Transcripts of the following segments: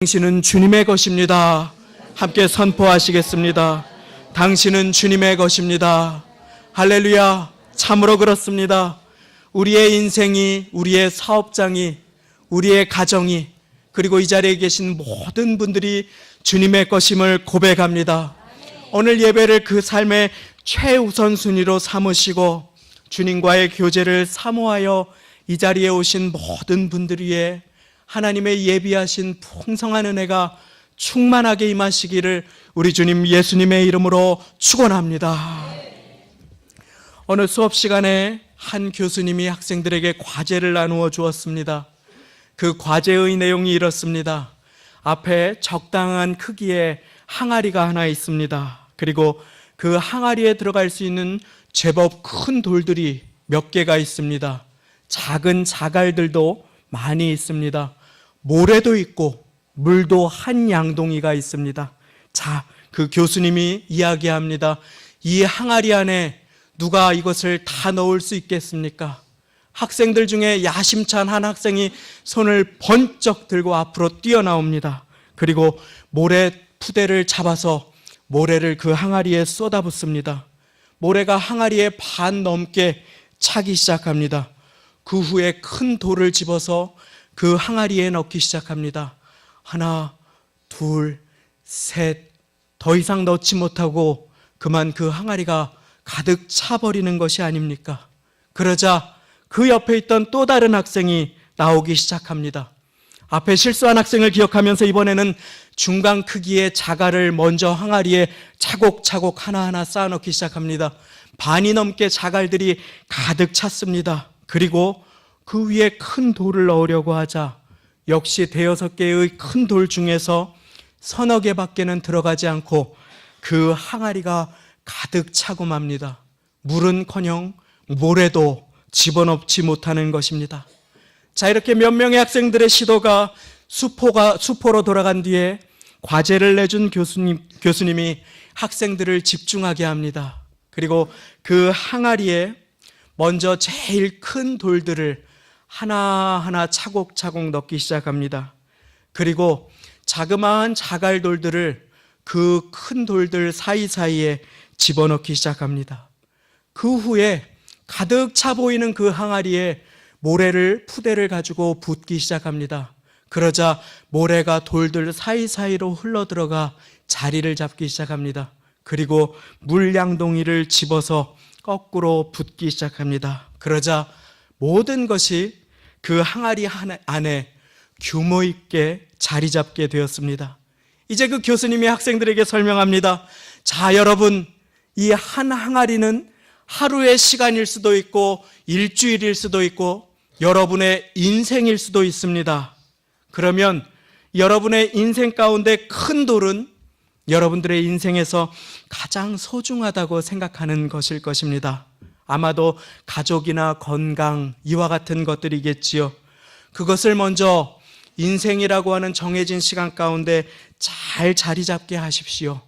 당신은 주님의 것입니다. 함께 선포하시겠습니다. 당신은 주님의 것입니다. 할렐루야. 참으로 그렇습니다. 우리의 인생이, 우리의 사업장이, 우리의 가정이, 그리고 이 자리에 계신 모든 분들이 주님의 것임을 고백합니다. 오늘 예배를 그 삶의 최우선순위로 삼으시고 주님과의 교제를 사모하여 이 자리에 오신 모든 분들 위해 하나님의 예비하신 풍성한 은혜가 충만하게 임하시기를 우리 주님 예수님의 이름으로 축원합니다. 오늘 수업 시간에 한 교수님이 학생들에게 과제를 나누어 주었습니다. 그 과제의 내용이 이렇습니다. 앞에 적당한 크기의 항아리가 하나 있습니다. 그리고 그 항아리에 들어갈 수 있는 제법 큰 돌들이 몇 개가 있습니다. 작은 자갈들도 많이 있습니다. 모래도 있고 물도 한 양동이가 있습니다. 자, 그 교수님이 이야기합니다. 이 항아리 안에 누가 이것을 다 넣을 수 있겠습니까? 학생들 중에 야심찬 한 학생이 손을 번쩍 들고 앞으로 뛰어나옵니다. 그리고 모래 푸대를 잡아서 모래를 그 항아리에 쏟아붓습니다. 모래가 항아리에 반 넘게 차기 시작합니다. 그 후에 큰 돌을 집어서 그 항아리에 넣기 시작합니다. 하나, 둘, 셋, 더 이상 넣지 못하고 그만 그 항아리가 가득 차버리는 것이 아닙니까? 그러자 그 옆에 있던 또 다른 학생이 나오기 시작합니다. 앞에 실수한 학생을 기억하면서 이번에는 중간 크기의 자갈을 먼저 항아리에 차곡차곡 하나하나 쌓아놓기 시작합니다. 반이 넘게 자갈들이 가득 찼습니다. 그리고 그 위에 큰 돌을 넣으려고 하자 역시 대여섯 개의 큰 돌 중에서 서너 개밖에는 들어가지 않고 그 항아리가 가득 차고 맙니다. 물은커녕 모래도 집어넣지 못하는 것입니다. 자, 이렇게 몇 명의 학생들의 시도가 수포로 돌아간 뒤에 과제를 내준 교수님이 학생들을 집중하게 합니다. 그리고 그 항아리에 먼저 제일 큰 돌들을 하나하나 차곡차곡 넣기 시작합니다. 그리고 자그마한 자갈돌들을 그 큰 돌들 사이사이에 집어넣기 시작합니다. 그 후에 가득 차 보이는 그 항아리에 모래를 푸대를 가지고 붓기 시작합니다. 그러자 모래가 돌들 사이사이로 흘러들어가 자리를 잡기 시작합니다. 그리고 물양동이를 집어서 거꾸로 붓기 시작합니다. 그러자 모든 것이 그 항아리 안에 규모 있게 자리 잡게 되었습니다. 이제 그 교수님이 학생들에게 설명합니다. 자, 여러분, 이 한 항아리는 하루의 시간일 수도 있고 일주일일 수도 있고 여러분의 인생일 수도 있습니다. 그러면 여러분의 인생 가운데 큰 돌은 여러분들의 인생에서 가장 소중하다고 생각하는 것일 것입니다. 아마도 가족이나 건강, 이와 같은 것들이겠지요. 그것을 먼저 인생이라고 하는 정해진 시간 가운데 잘 자리 잡게 하십시오.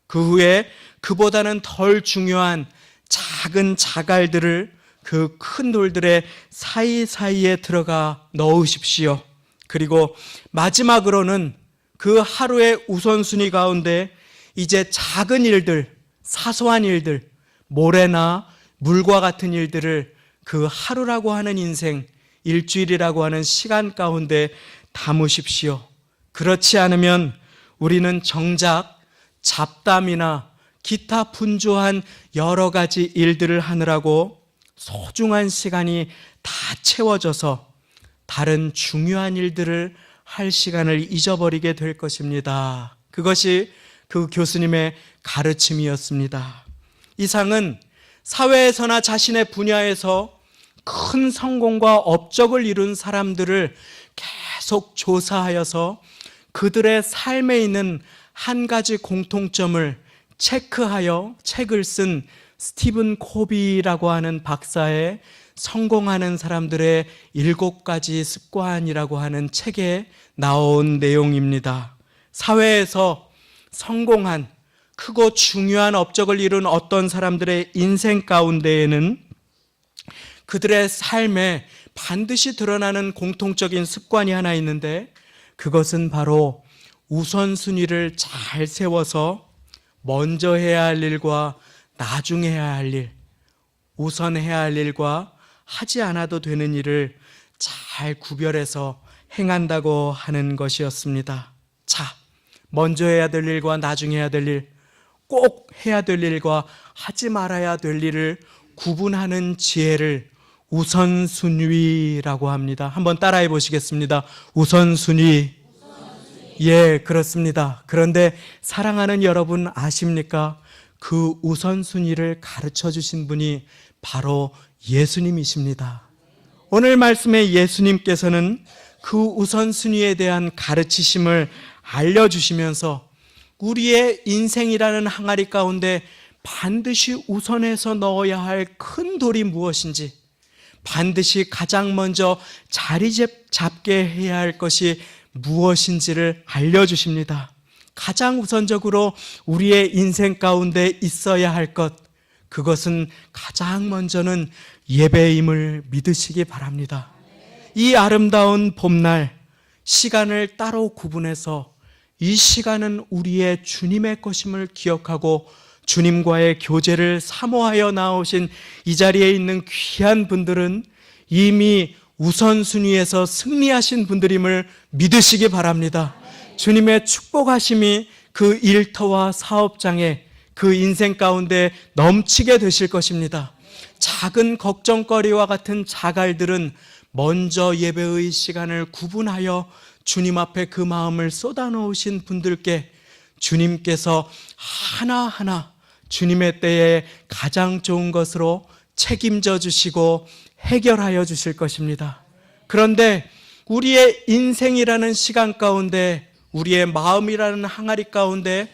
그 후에 그보다는 덜 중요한 작은 자갈들을 그 큰 돌들의 사이사이에 들어가 넣으십시오. 그리고 마지막으로는 그 하루의 우선순위 가운데 이제 작은 일들, 사소한 일들, 모래나 물과 같은 일들을 그 하루라고 하는 인생, 일주일이라고 하는 시간 가운데 담으십시오. 그렇지 않으면 우리는 정작 잡담이나 기타 분주한 여러 가지 일들을 하느라고 소중한 시간이 다 채워져서 다른 중요한 일들을 할 시간을 잊어버리게 될 것입니다. 그것이 그 교수님의 가르침이었습니다. 이상은 사회에서나 자신의 분야에서 큰 성공과 업적을 이룬 사람들을 계속 조사하여서 그들의 삶에 있는 한 가지 공통점을 체크하여 책을 쓴 스티븐 코비라고 하는 박사의 성공하는 사람들의 7가지 습관이라고 하는 책에 나온 내용입니다. 사회에서 성공한 크고 중요한 업적을 이룬 어떤 사람들의 인생 가운데에는 그들의 삶에 반드시 드러나는 공통적인 습관이 하나 있는데 그것은 바로 우선순위를 잘 세워서 먼저 해야 할 일과 나중에 해야 할 일, 우선 해야 할 일과 하지 않아도 되는 일을 잘 구별해서 행한다고 하는 것이었습니다. 자, 먼저 해야 될 일과 나중에 해야 될 일, 꼭 해야 될 일과 하지 말아야 될 일을 구분하는 지혜를 우선순위라고 합니다. 한번 따라해 보시겠습니다. 우선순위. 예, 그렇습니다. 그런데 사랑하는 여러분 아십니까? 그 우선순위를 가르쳐 주신 분이 바로 예수님이십니다. 오늘 말씀에 예수님께서는 그 우선순위에 대한 가르치심을 알려주시면서 우리의 인생이라는 항아리 가운데 반드시 우선해서 넣어야 할 큰 돌이 무엇인지, 반드시 가장 먼저 자리 잡게 해야 할 것이 무엇인지를 알려주십니다. 가장 우선적으로 우리의 인생 가운데 있어야 할 것, 그것은 가장 먼저는 예배임을 믿으시기 바랍니다. 이 아름다운 봄날, 시간을 따로 구분해서 이 시간은 우리의 주님의 것임을 기억하고 주님과의 교제를 사모하여 나오신 이 자리에 있는 귀한 분들은 이미 우선순위에서 승리하신 분들임을 믿으시기 바랍니다. 주님의 축복하심이 그 일터와 사업장에, 그 인생 가운데 넘치게 되실 것입니다. 작은 걱정거리와 같은 자갈들은 먼저 예배의 시간을 구분하여 주님 앞에 그 마음을 쏟아놓으신 분들께 주님께서 하나하나 주님의 때에 가장 좋은 것으로 책임져 주시고 해결하여 주실 것입니다. 그런데 우리의 인생이라는 시간 가운데, 우리의 마음이라는 항아리 가운데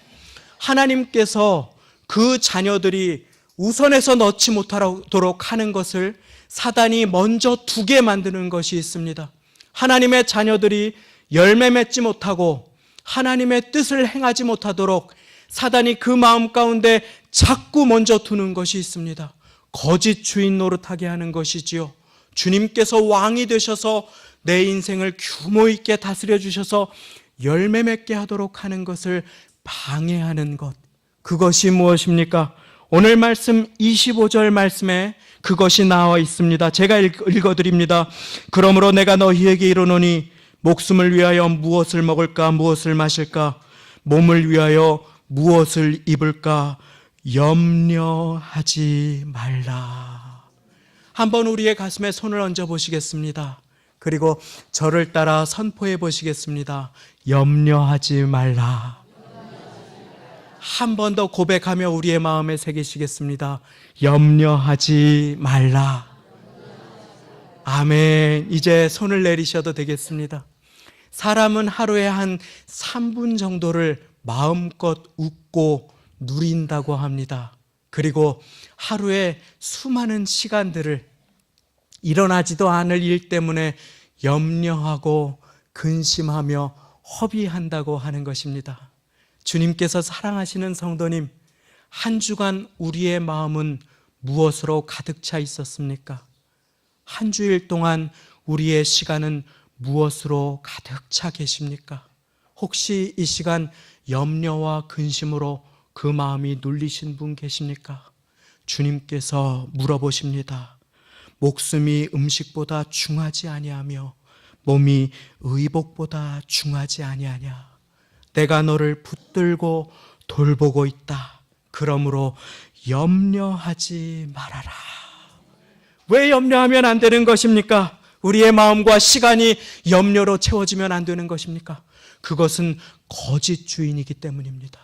하나님께서 그 자녀들이 우선해서 넣지 못하도록 하는 것을 사단이 먼저 두게 만드는 것이 있습니다. 하나님의 자녀들이 열매 맺지 못하고 하나님의 뜻을 행하지 못하도록 사단이 그 마음 가운데 자꾸 먼저 두는 것이 있습니다. 거짓 주인 노릇하게 하는 것이지요. 주님께서 왕이 되셔서 내 인생을 규모 있게 다스려 주셔서 열매 맺게 하도록 하는 것을 방해하는 것, 그것이 무엇입니까? 오늘 말씀 25절 말씀에 그것이 나와 있습니다. 제가 읽어드립니다. 그러므로 내가 너희에게 이르노니 목숨을 위하여 무엇을 먹을까, 무엇을 마실까, 몸을 위하여 무엇을 입을까 염려하지 말라. 한번 우리의 가슴에 손을 얹어 보시겠습니다. 그리고 저를 따라 선포해 보시겠습니다. 염려하지 말라. 한 번 더 고백하며 우리의 마음에 새기시겠습니다. 염려하지 말라. 아멘. 이제 손을 내리셔도 되겠습니다. 사람은 하루에 한 3분 정도를 마음껏 웃고 누린다고 합니다. 그리고 하루에 수많은 시간들을 일어나지도 않을 일 때문에 염려하고 근심하며 허비한다고 하는 것입니다. 주님께서 사랑하시는 성도님, 한 주간 우리의 마음은 무엇으로 가득 차 있었습니까? 한 주일 동안 우리의 시간은 무엇으로 가득 차 계십니까? 혹시 이 시간 염려와 근심으로 그 마음이 눌리신 분 계십니까? 주님께서 물어보십니다. 목숨이 음식보다 중하지 아니하며 몸이 의복보다 중하지 아니하냐? 내가 너를 붙들고 돌보고 있다. 그러므로 염려하지 말아라. 왜 염려하면 안 되는 것입니까? 우리의 마음과 시간이 염려로 채워지면 안 되는 것입니까? 그것은 거짓 주인이기 때문입니다.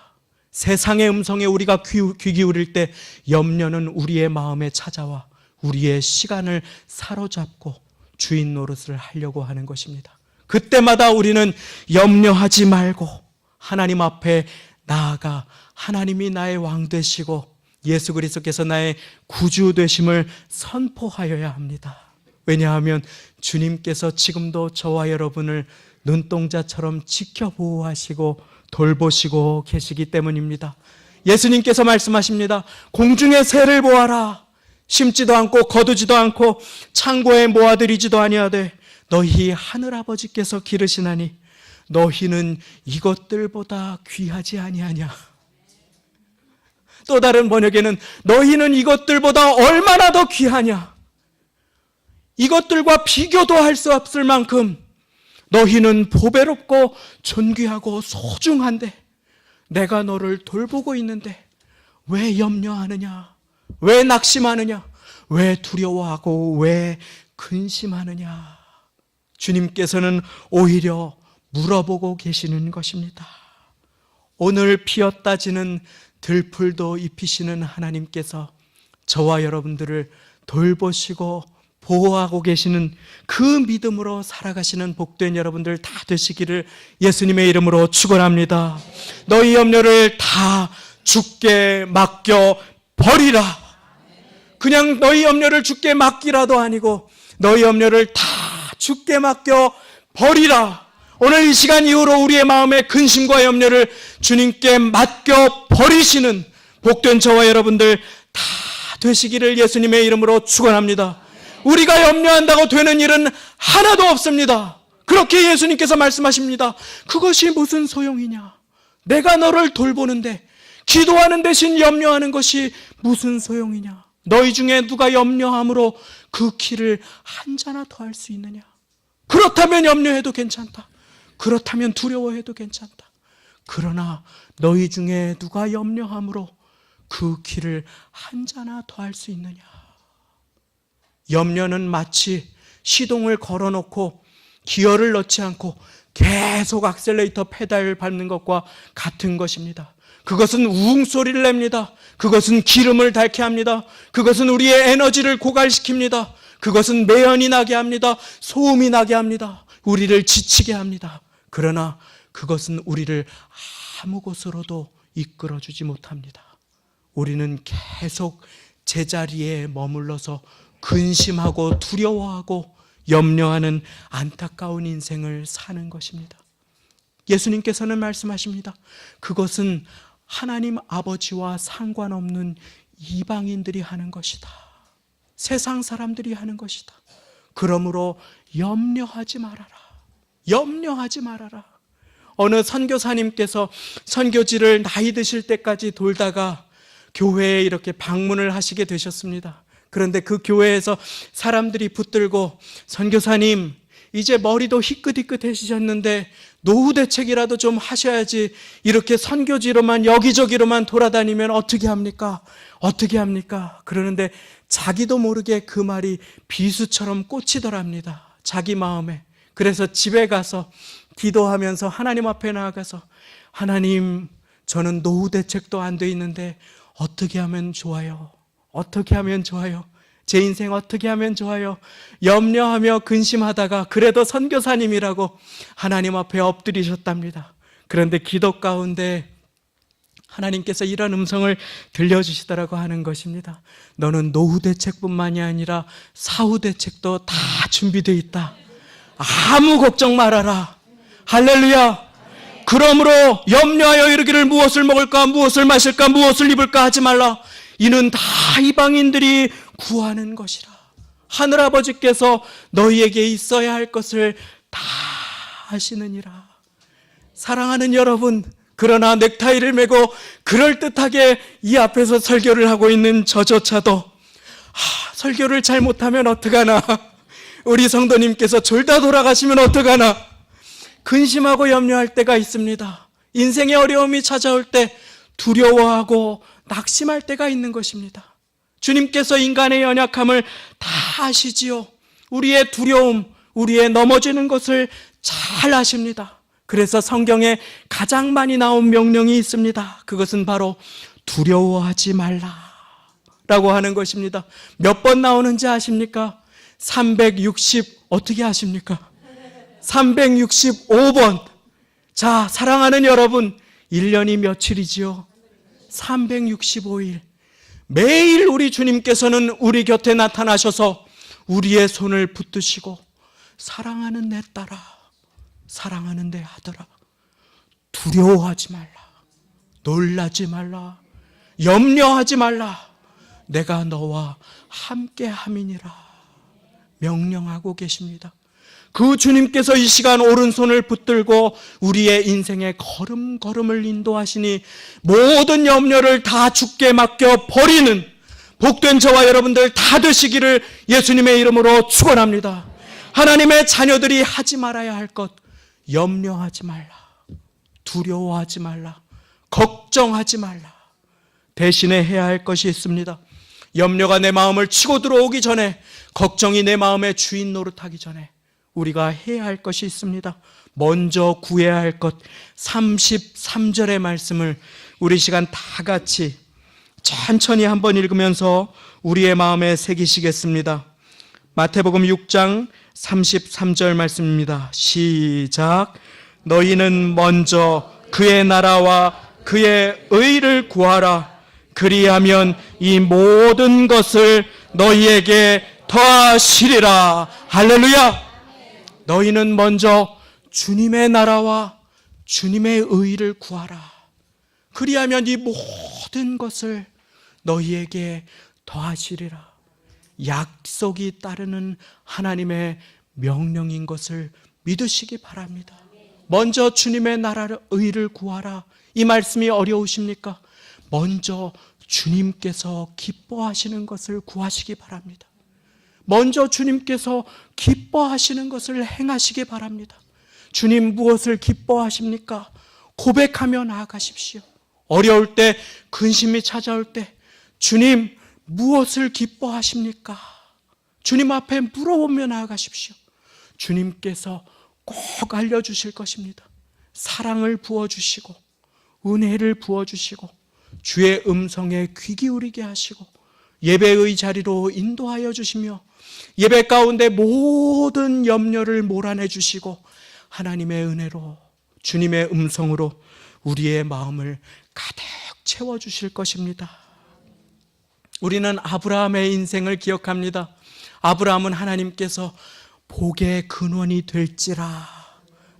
세상의 음성에 우리가 귀 기울일 때 염려는 우리의 마음에 찾아와 우리의 시간을 사로잡고 주인 노릇을 하려고 하는 것입니다. 그때마다 우리는 염려하지 말고 하나님 앞에 나아가 하나님이 나의 왕 되시고 예수 그리스도께서 나의 구주 되심을 선포하여야 합니다. 왜냐하면 주님께서 지금도 저와 여러분을 눈동자처럼 지켜 보호하시고 돌보시고 계시기 때문입니다. 예수님께서 말씀하십니다. 공중의 새를 보아라. 심지도 않고 거두지도 않고 창고에 모아들이지도 아니하되 너희 하늘아버지께서 기르시나니 너희는 이것들보다 귀하지 아니하냐. 또 다른 번역에는 너희는 이것들보다 얼마나 더 귀하냐. 이것들과 비교도 할 수 없을 만큼 너희는 보배롭고 존귀하고 소중한데 내가 너를 돌보고 있는데 왜 염려하느냐? 왜 낙심하느냐? 왜 두려워하고 왜 근심하느냐? 주님께서는 오히려 물어보고 계시는 것입니다. 오늘 피었다 지는 들풀도 입히시는 하나님께서 저와 여러분들을 돌보시고 보호하고 계시는 그 믿음으로 살아가시는 복된 여러분들 다 되시기를 예수님의 이름으로 축원합니다. 너희 염려를 다 주께 맡겨 버리라. 그냥 너희 염려를 주께 맡기라도 아니고 너희 염려를 다 주께 맡겨 버리라. 오늘 이 시간 이후로 우리의 마음의 근심과 염려를 주님께 맡겨 버리시는 복된 저와 여러분들 다 되시기를 예수님의 이름으로 축원합니다. 우리가 염려한다고 되는 일은 하나도 없습니다. 그렇게 예수님께서 말씀하십니다. 그것이 무슨 소용이냐? 내가 너를 돌보는데 기도하는 대신 염려하는 것이 무슨 소용이냐? 너희 중에 누가 염려함으로 그 길을 한자나 더할 수 있느냐? 그렇다면 염려해도 괜찮다. 그렇다면 두려워해도 괜찮다. 그러나 너희 중에 누가 염려함으로 그 길을 한자나 더할 수 있느냐? 염려는 마치 시동을 걸어놓고 기어를 넣지 않고 계속 악셀레이터 페달을 밟는 것과 같은 것입니다. 그것은 우웅 소리를 냅니다. 그것은 기름을 닳게 합니다. 그것은 우리의 에너지를 고갈시킵니다. 그것은 매연이 나게 합니다. 소음이 나게 합니다. 우리를 지치게 합니다. 그러나 그것은 우리를 아무 곳으로도 이끌어주지 못합니다. 우리는 계속 제자리에 머물러서 근심하고 두려워하고 염려하는 안타까운 인생을 사는 것입니다. 예수님께서는 말씀하십니다. 그것은 하나님 아버지와 상관없는 이방인들이 하는 것이다. 세상 사람들이 하는 것이다. 그러므로 염려하지 말아라. 염려하지 말아라. 어느 선교사님께서 선교지를 나이 드실 때까지 돌다가 교회에 이렇게 방문을 하시게 되셨습니다. 그런데 그 교회에서 사람들이 붙들고 선교사님 이제 머리도 희끗희끗해지셨는데 노후 대책이라도 좀 하셔야지 이렇게 선교지로만 여기저기로만 돌아다니면 어떻게 합니까? 어떻게 합니까? 그러는데 자기도 모르게 그 말이 비수처럼 꽂히더랍니다. 자기 마음에. 그래서 집에 가서 기도하면서 하나님 앞에 나아가서 하나님 저는 노후 대책도 안 돼 있는데 어떻게 하면 좋아요? 어떻게 하면 좋아요? 제 인생 어떻게 하면 좋아요? 염려하며 근심하다가 그래도 선교사님이라고 하나님 앞에 엎드리셨답니다. 그런데 기도 가운데 하나님께서 이런 음성을 들려주시더라고 하는 것입니다. 너는 노후 대책뿐만이 아니라 사후 대책도 다 준비되어 있다. 아무 걱정 말아라. 할렐루야. 그러므로 염려하여 이르기를 무엇을 먹을까 무엇을 마실까 무엇을 입을까 하지 말라. 이는 다 이방인들이 구하는 것이라. 하늘아버지께서 너희에게 있어야 할 것을 다 하시느니라. 사랑하는 여러분, 그러나 넥타이를 메고 그럴듯하게 이 앞에서 설교를 하고 있는 저조차도 설교를 잘못하면 어떡하나, 우리 성도님께서 졸다 돌아가시면 어떡하나 근심하고 염려할 때가 있습니다. 인생의 어려움이 찾아올 때 두려워하고 낙심할 때가 있는 것입니다. 주님께서 인간의 연약함을 다 아시지요. 우리의 두려움, 우리의 넘어지는 것을 잘 아십니다. 그래서 성경에 가장 많이 나온 명령이 있습니다. 그것은 바로 두려워하지 말라 라고 하는 것입니다. 몇 번 나오는지 아십니까? 360 어떻게 아십니까? 365번. 자, 사랑하는 여러분, 1년이 며칠이지요? 365일. 매일 우리 주님께서는 우리 곁에 나타나셔서 우리의 손을 붙드시고 사랑하는 내 딸아, 사랑하는 내 아들아, 두려워하지 말라, 놀라지 말라, 염려하지 말라, 내가 너와 함께 함이니라 명령하고 계십니다. 그 주님께서 이 시간 오른손을 붙들고 우리의 인생의 걸음걸음을 인도하시니 모든 염려를 다 주께 맡겨 버리는 복된 저와 여러분들 다 되시기를 예수님의 이름으로 축원합니다. 하나님의 자녀들이 하지 말아야 할 것, 염려하지 말라, 두려워하지 말라, 걱정하지 말라. 대신에 해야 할 것이 있습니다. 염려가 내 마음을 치고 들어오기 전에, 걱정이 내 마음의 주인 노릇하기 전에 우리가 해야 할 것이 있습니다. 먼저 구해야 할 것, 33절의 말씀을 우리 시간 다 같이 천천히 한번 읽으면서 우리의 마음에 새기시겠습니다. 마태복음 6장 33절 말씀입니다. 시작. 너희는 먼저 그의 나라와 그의 의를 구하라. 그리하면 이 모든 것을 너희에게 더하시리라. 할렐루야. 너희는 먼저 주님의 나라와 주님의 의를 구하라. 그리하면 이 모든 것을 너희에게 더하시리라. 약속이 따르는 하나님의 명령인 것을 믿으시기 바랍니다. 먼저 주님의 나라를, 의를 구하라. 이 말씀이 어려우십니까? 먼저 주님께서 기뻐하시는 것을 구하시기 바랍니다. 먼저 주님께서 기뻐하시는 것을 행하시기 바랍니다. 주님 무엇을 기뻐하십니까? 고백하며 나아가십시오. 어려울 때, 근심이 찾아올 때 주님 무엇을 기뻐하십니까? 주님 앞에 물어보며 나아가십시오. 주님께서 꼭 알려주실 것입니다. 사랑을 부어주시고 은혜를 부어주시고 주의 음성에 귀 기울이게 하시고 예배의 자리로 인도하여 주시며 예배 가운데 모든 염려를 몰아내 주시고 하나님의 은혜로 주님의 음성으로 우리의 마음을 가득 채워주실 것입니다. 우리는 아브라함의 인생을 기억합니다. 아브라함은 하나님께서 복의 근원이 될지라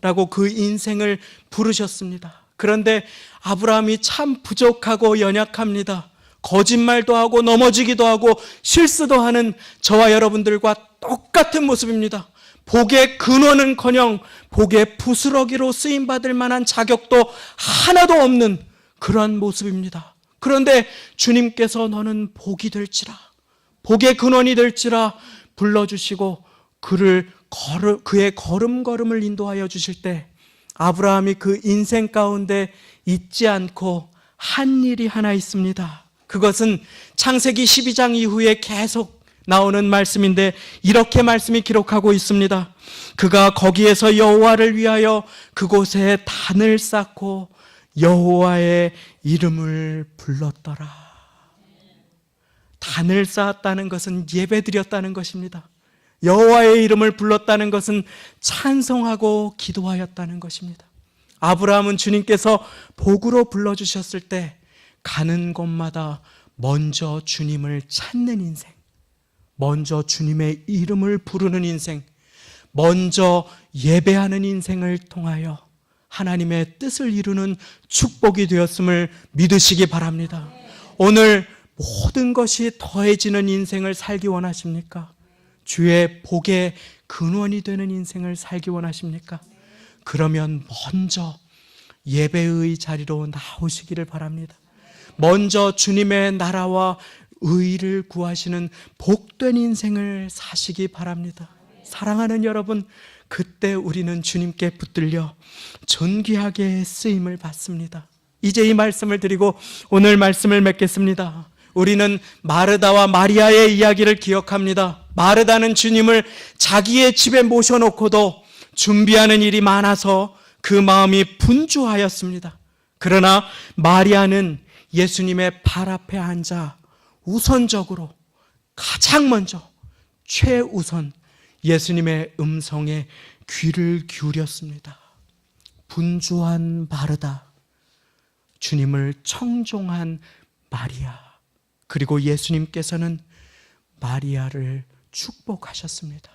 라고 그 인생을 부르셨습니다. 그런데 아브라함이 참 부족하고 연약합니다. 거짓말도 하고 넘어지기도 하고 실수도 하는 저와 여러분들과 똑같은 모습입니다. 복의 근원은커녕 복의 부스러기로 쓰임받을 만한 자격도 하나도 없는 그런 모습입니다. 그런데 주님께서 너는 복이 될지라, 복의 근원이 될지라 불러주시고 그의 걸음걸음을 인도하여 주실 때 아브라함이 그 인생 가운데 잊지 않고 한 일이 하나 있습니다. 그것은 창세기 12장 이후에 계속 나오는 말씀인데 이렇게 말씀이 기록하고 있습니다. 그가 거기에서 여호와를 위하여 그곳에 단을 쌓고 여호와의 이름을 불렀더라. 단을 쌓았다는 것은 예배드렸다는 것입니다. 여호와의 이름을 불렀다는 것은 찬송하고 기도하였다는 것입니다. 아브라함은 주님께서 복으로 불러주셨을 때 가는 곳마다 먼저 주님을 찾는 인생, 먼저 주님의 이름을 부르는 인생, 먼저 예배하는 인생을 통하여 하나님의 뜻을 이루는 축복이 되었음을 믿으시기 바랍니다. 오늘 모든 것이 더해지는 인생을 살기 원하십니까? 주의 복의 근원이 되는 인생을 살기 원하십니까? 그러면 먼저 예배의 자리로 나오시기를 바랍니다. 먼저 주님의 나라와 의를 구하시는 복된 인생을 사시기 바랍니다. 사랑하는 여러분, 그때 우리는 주님께 붙들려 존귀하게 쓰임을 받습니다. 이제 이 말씀을 드리고 오늘 말씀을 맺겠습니다. 우리는 마르다와 마리아의 이야기를 기억합니다. 마르다는 주님을 자기의 집에 모셔놓고도 준비하는 일이 많아서 그 마음이 분주하였습니다. 그러나 마리아는 예수님의 발 앞에 앉아 우선적으로 가장 먼저 최우선 예수님의 음성에 귀를 기울였습니다. 분주한 마르다, 주님을 청종한 마리아, 그리고 예수님께서는 마리아를 축복하셨습니다.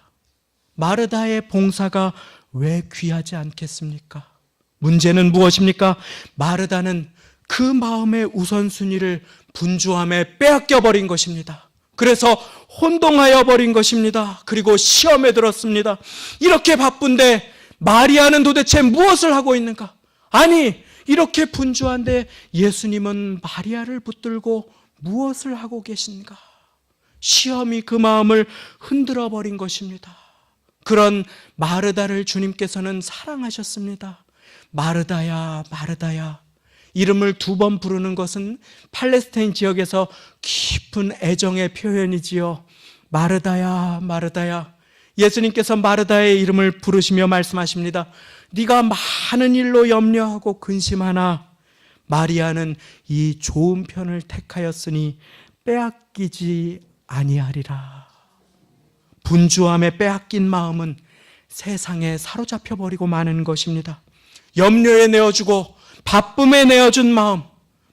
마르다의 봉사가 왜 귀하지 않겠습니까? 문제는 무엇입니까? 마르다는 그 마음의 우선순위를 분주함에 빼앗겨 버린 것입니다. 그래서 혼동하여 버린 것입니다. 그리고 시험에 들었습니다. 이렇게 바쁜데 마리아는 도대체 무엇을 하고 있는가? 아니, 이렇게 분주한데 예수님은 마리아를 붙들고 무엇을 하고 계신가? 시험이 그 마음을 흔들어 버린 것입니다. 그런 마르다를 주님께서는 사랑하셨습니다. 마르다야, 마르다야. 이름을 2번 부르는 것은 팔레스타인 지역에서 깊은 애정의 표현이지요. 마르다야, 마르다야. 예수님께서 마르다의 이름을 부르시며 말씀하십니다. 네가 많은 일로 염려하고 근심하나 마리아는 이 좋은 편을 택하였으니 빼앗기지 아니하리라. 분주함에 빼앗긴 마음은 세상에 사로잡혀 버리고 마는 것입니다. 염려에 내어주고 바쁨에 내어준 마음,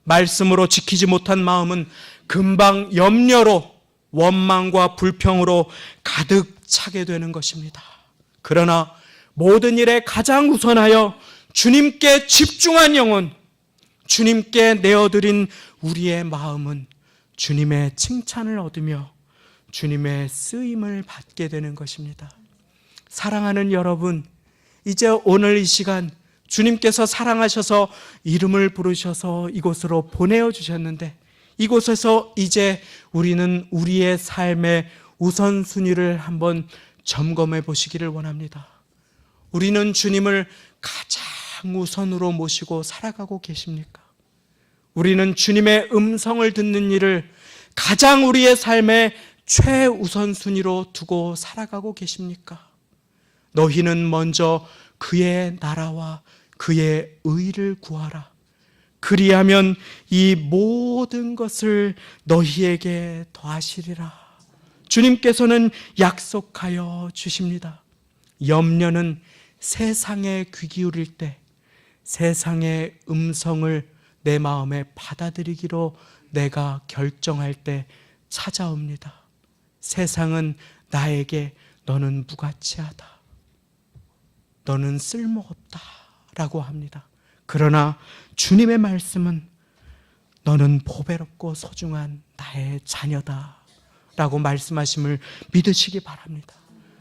말씀으로 지키지 못한 마음은 금방 염려로, 원망과 불평으로 가득 차게 되는 것입니다. 그러나 모든 일에 가장 우선하여 주님께 집중한 영혼, 주님께 내어드린 우리의 마음은 주님의 칭찬을 얻으며 주님의 쓰임을 받게 되는 것입니다. 사랑하는 여러분, 이제 오늘 이 시간 주님께서 사랑하셔서 이름을 부르셔서 이곳으로 보내어 주셨는데 이곳에서 이제 우리는 우리의 삶의 우선순위를 한번 점검해 보시기를 원합니다. 우리는 주님을 가장 우선으로 모시고 살아가고 계십니까? 우리는 주님의 음성을 듣는 일을 가장 우리의 삶의 최우선순위로 두고 살아가고 계십니까? 너희는 먼저 그의 나라와 그의 의를 구하라. 그리하면 이 모든 것을 너희에게 더하시리라. 주님께서는 약속하여 주십니다. 염려는 세상에 귀 기울일 때 세상의 음성을 내 마음에 받아들이기로 내가 결정할 때 찾아옵니다. 세상은 나에게 너는 무가치하다, 너는 쓸모없다 라고 합니다. 그러나 주님의 말씀은 너는 보배롭고 소중한 나의 자녀다 라고 말씀하심을 믿으시기 바랍니다.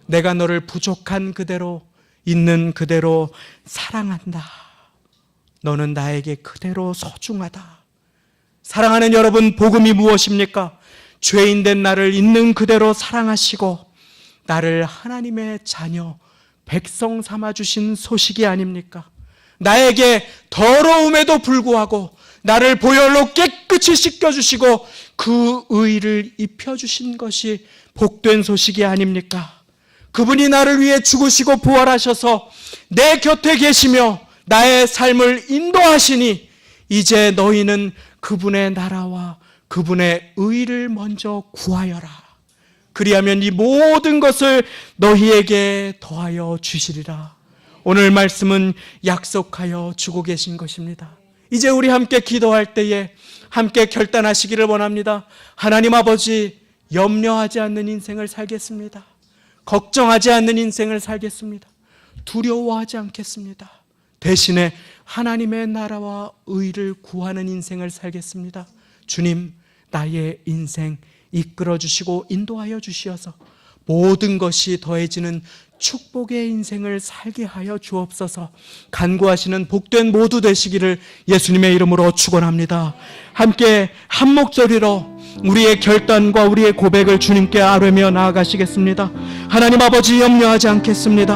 내가 너를 부족한 그대로, 있는 그대로 사랑한다. 너는 나에게 그대로 소중하다. 사랑하는 여러분, 복음이 무엇입니까? 죄인된 나를 있는 그대로 사랑하시고 나를 하나님의 자녀, 백성 삼아주신 소식이 아닙니까? 나에게 더러움에도 불구하고 나를 보혈로 깨끗이 씻겨주시고 그 의를 입혀주신 것이 복된 소식이 아닙니까? 그분이 나를 위해 죽으시고 부활하셔서 내 곁에 계시며 나의 삶을 인도하시니 이제 너희는 그분의 나라와 그분의 의를 먼저 구하여라. 그리하면 이 모든 것을 너희에게 더하여 주시리라. 오늘 말씀은 약속하여 주고 계신 것입니다. 이제 우리 함께 기도할 때에 함께 결단하시기를 원합니다. 하나님 아버지, 염려하지 않는 인생을 살겠습니다. 걱정하지 않는 인생을 살겠습니다. 두려워하지 않겠습니다. 대신에 하나님의 나라와 의를 구하는 인생을 살겠습니다. 주님, 나의 인생 이끌어 주시고 인도하여 주시어서 모든 것이 더해지는 축복의 인생을 살게 하여 주옵소서. 간구하시는 복된 모두 되시기를 예수님의 이름으로 축원합니다. 함께 한 목소리로 우리의 결단과 우리의 고백을 주님께 아뢰며 나아가시겠습니다. 하나님 아버지, 염려하지 않겠습니다.